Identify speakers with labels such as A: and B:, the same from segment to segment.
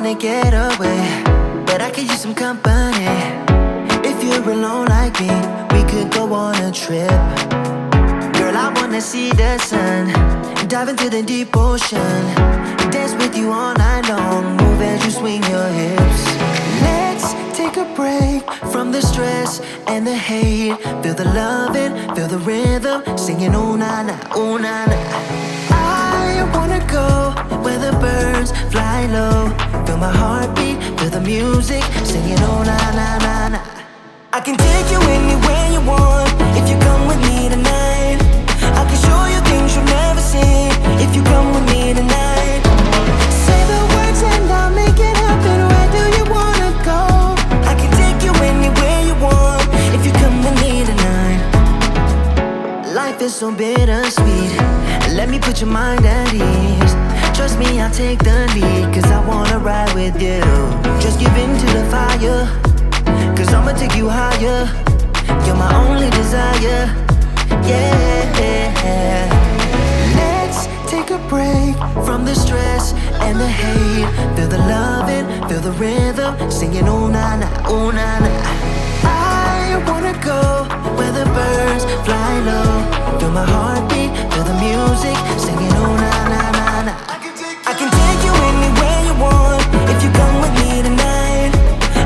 A: wanna get away, but I could use some company. If you're alone like me, we could go on a trip. Girl, I wanna see the sun, dive into the deep ocean, dance with you all night long, move as you swing your hips. Let's take a break from the stress and the hate. Feel the loving, feel the rhythm, singing oh na na, oh na na. I wanna go where the birds fly low, feel my heartbeat, feel the music, singing oh na na na na. I can take you anywhere you want if you come with me tonight. I can show you things you've never seen if you come with me tonight. Say the words and I'll make it happen. Where do you wanna go? I can take you anywhere you want if you come with me tonight. Life is so bittersweet, let me put your mind at ease. Trust me, I'll take the lead, cause I wanna ride with you. Just give in to the fire, cause I'ma take you higher. You're my only desire, yeah. Let's take a break from the stress and the hate. Feel the loving, feel the rhythm, singing oh na na, oh na na. I wanna go where the birds fly low, feel my heartbeat, feel the music, singing oh na na na na. I can take you anywhere you want if you come with me tonight.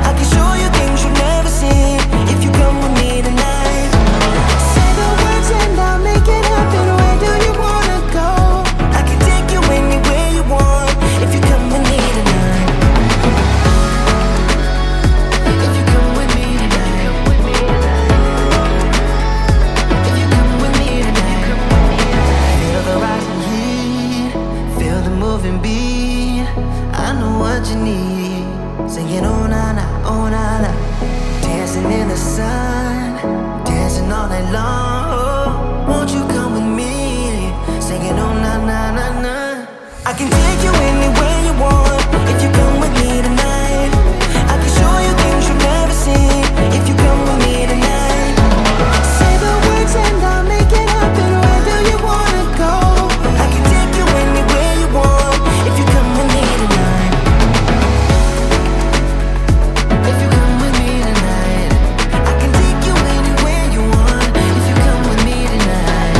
A: I can show you things you've never seen if you come with me tonight. Say the words and I'll make it happen. Where do you wanna go? I can take you anywhere you want if you come with me tonight. If you come with me tonight. If you come with me tonight. Feel the rising heat, feel the moving beat. I know what you need, singing oh na na, oh na na. Dancing in the sun, dancing all night long. Oh, won't you come with me, singing oh na na na na. I can take you anywhere you want if you come with me tonight. I can show you things you've never seen if you come with me tonight. Say the words and I'll make it happen. Where do you wanna go? I can take you anywhere you want if you come with me tonight. If you come with me tonight, I can take you anywhere you want if you come with me tonight.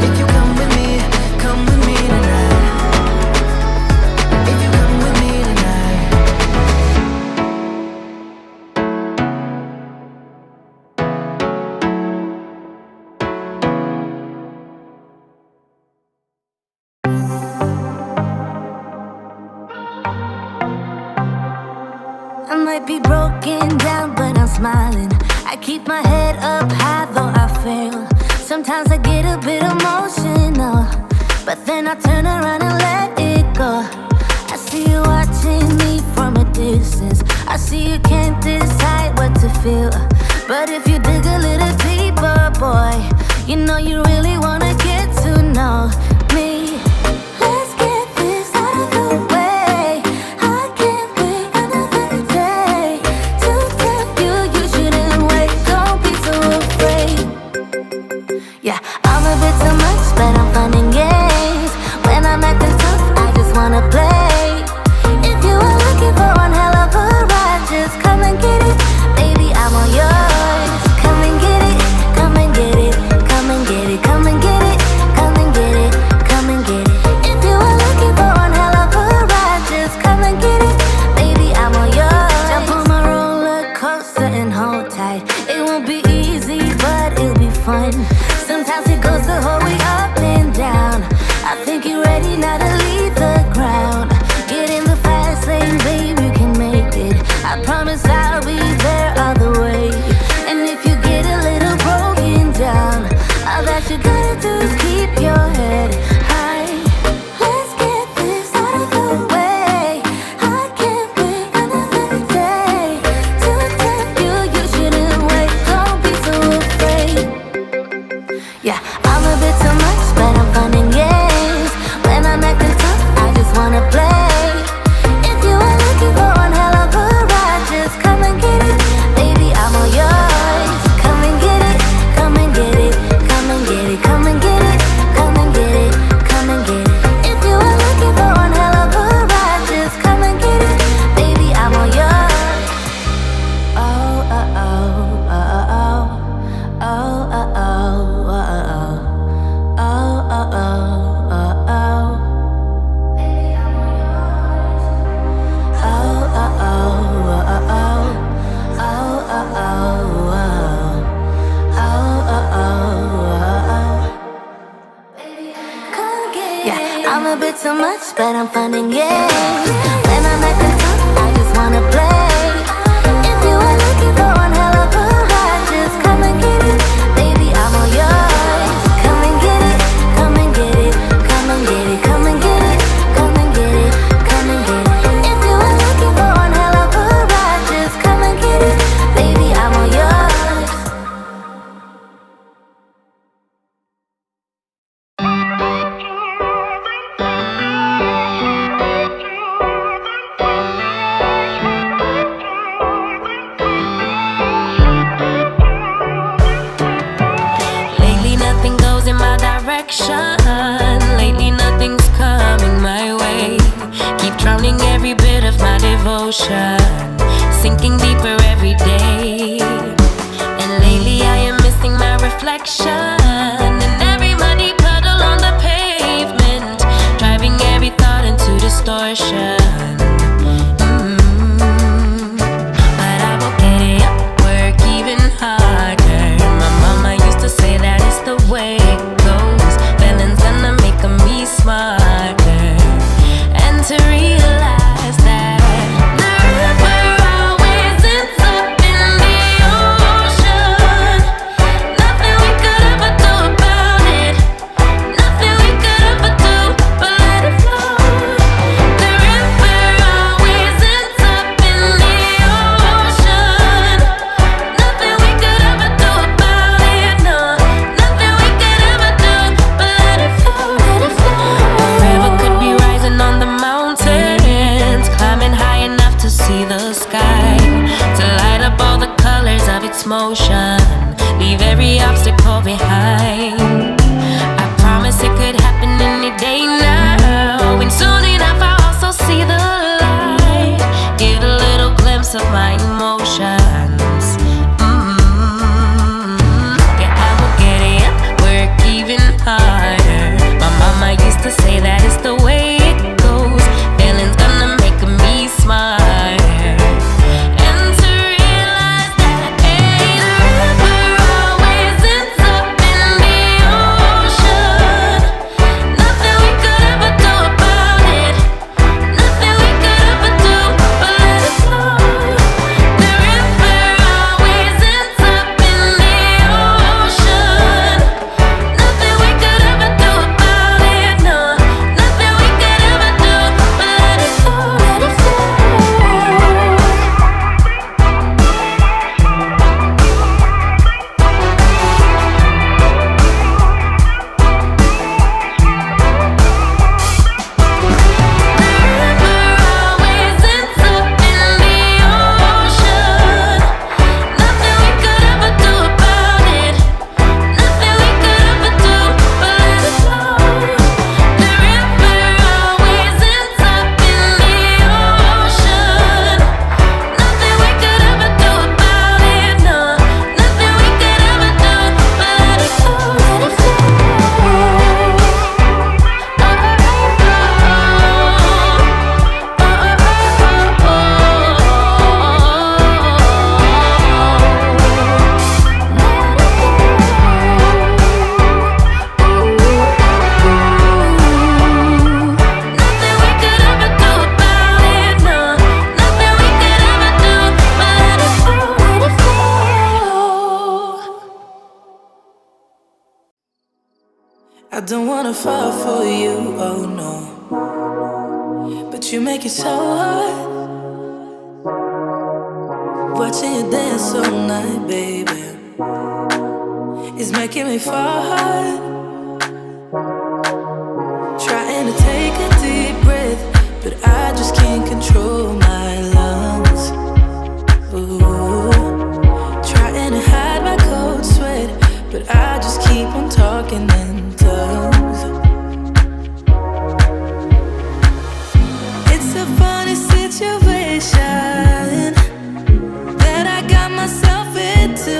A: If you come with me tonight. If you come with me tonight.
B: I might be broken down, but I'm smiling. I keep my head up high, though I fail. Sometimes I get a bit emotional, but then I turn around and let it go. I see you watching me from a distance. I see you can't decide what to feel, but if you dig a little deeper, boy, you know you really wanna get to know me. Let's get this out of the way. I can't wait another day to tell you you shouldn't wait. Don't be so afraid. Yeah, I'm a bit too much, but I'm fun and games. When I'm acting tough, I just wanna play. If you are looking for one hell of a ride, just come and get it. Baby, I'm all yours. Come and get it, come and get it, come and get it, come and get it, come and get it, come and get it. If you are looking for one hell of a ride, just come and get it. Baby, I'm all yours. Jump on my roller coaster and hold tight. It won't be easy, but it'll be fun. Sometimes it goes the whole way up and down. I think you're ready now to leave the ground. Get in the fast lane, babe, you can make it. I promise I'll be there all the way. And if you get a little broken down, all that you gotta do is keep your head high. Let's get this out of the way. I can't wait another day to tell you you shouldn't wait. Don't be so afraid. Yeah, I'm a bit too much, but I'm fun and games. When I'm acting tough, I just wanna play. If you are looking for one hell of a ride, just come and get it. Baby, I'm all yours. Come and get it, come and get it, come and get it, come it too much, but I'm fun and games. When I'm acting tough, I just wanna play. If you are looking for one hell of a ride, just come and get it, baby, I'm all yours. Come and get it, come and get it, come and get it, come and get it, come and get it, come and get it. If you are looking for one hell of a ride, just come and get it, baby, I'm all yours.
C: Lately nothing's coming my way. Keep drowning every bit of my devotion, sinking deeper every day. And lately I am missing my reflection in every muddy puddle on the pavement, driving every thought into distortion. But I will get it up, work even harder. My mama used to say that it's the way it goes. Feeling's gonna make me smarter, and to realize that the river always ends up in the ocean. Nothing we could ever do about it, nothing we could ever do but let it flow. The river always ends up in the ocean. Nothing we could ever do about it, no, nothing we could ever do but let it flow, let it flow. The river could be rising on the mountains, climbing high enough to see the sky, to light up all the colors of its motion, leave every obstacle behind. I promise it could happen any day now, and soon enough I'll also see the light, get a little glimpse of my emotions. Yeah, I will get it up, work even harder. My mama used to say that it's the way it goes. Feeling's gonna make me smarter, and to realize that, hey, the river always ends up in the ocean. Nothing we could ever do about it, nothing we could ever do but let it flow. The river always ends up in the ocean. Nothing we could ever do about it, no, nothing we could ever do but let it flow, let it flow. Always ends up in the ocean. Nothing we could ever do about it, nothing we could ever do but let it flow. The river always ends up in the ocean. Nothing we could ever do about it, no, nothing we could ever do but let it flow, let it flow. Nothing we could ever do about it, no, nothing we could ever do but let it flow, let it flow.
D: I don't wanna fall for you, oh no, but you make it so hard. Watching you dance all night, baby, is making me fall hard. Trying to take a deep breath, but I just can't control my lungs. Ooh. Trying to hide my cold sweat, but I just keep on talking in tongues. It's a funny situation that I got myself into.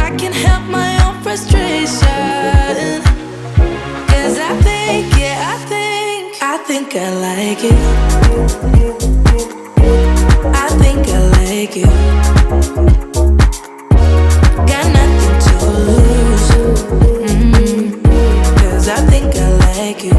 D: I can't help my own frustration, 'cause I think, yeah, I think I like it. I think I like it. Got nothing to lose, 'cause I think I like it.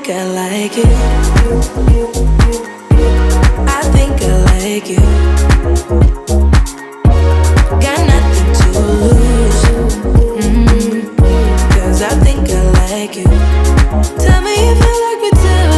D: think I like it. I think I like you. Got nothing to lose. 'Cause I think I like you. Tell me if you like me too.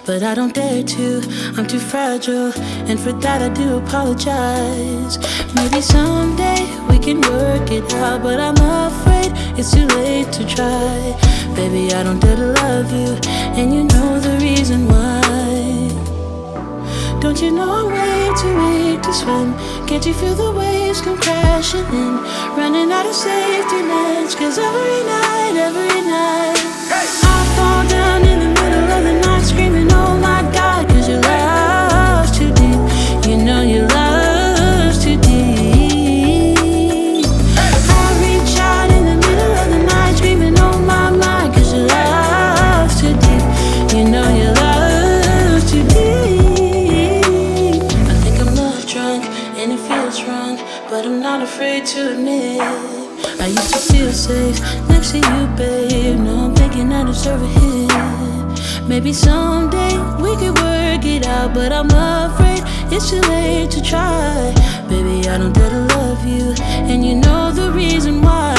E: But I don't dare to, I'm too fragile, and for that I do apologize. Maybe someday we can work it out, but I'm afraid it's too late to try. Baby, I don't dare to love you, and you know the reason why. Don't you know I'm way too weak to swim? Can't you feel the waves come crashing in? Running out of safety nets, 'cause every night I fall down in the middle of the night screaming, oh my God, 'cause your love's too deep. You know your love I'm not afraid to admit I used to feel safe next to you, babe. No, I'm thinking I deserve a hit. Maybe someday we could work it out, but I'm afraid it's too late to try. Baby, I don't dare to love you, and you know the reason why.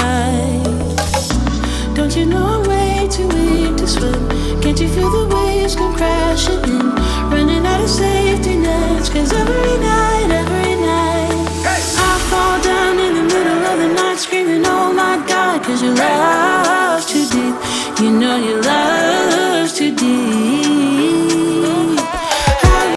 E: Don't you know I'm way too weak to swim? Can't you feel the waves come crashing in? Running out of safety nets, 'cause every night I fall down in the middle of the night screaming, oh my God, 'cause your love's too deep. You know your love's too deep.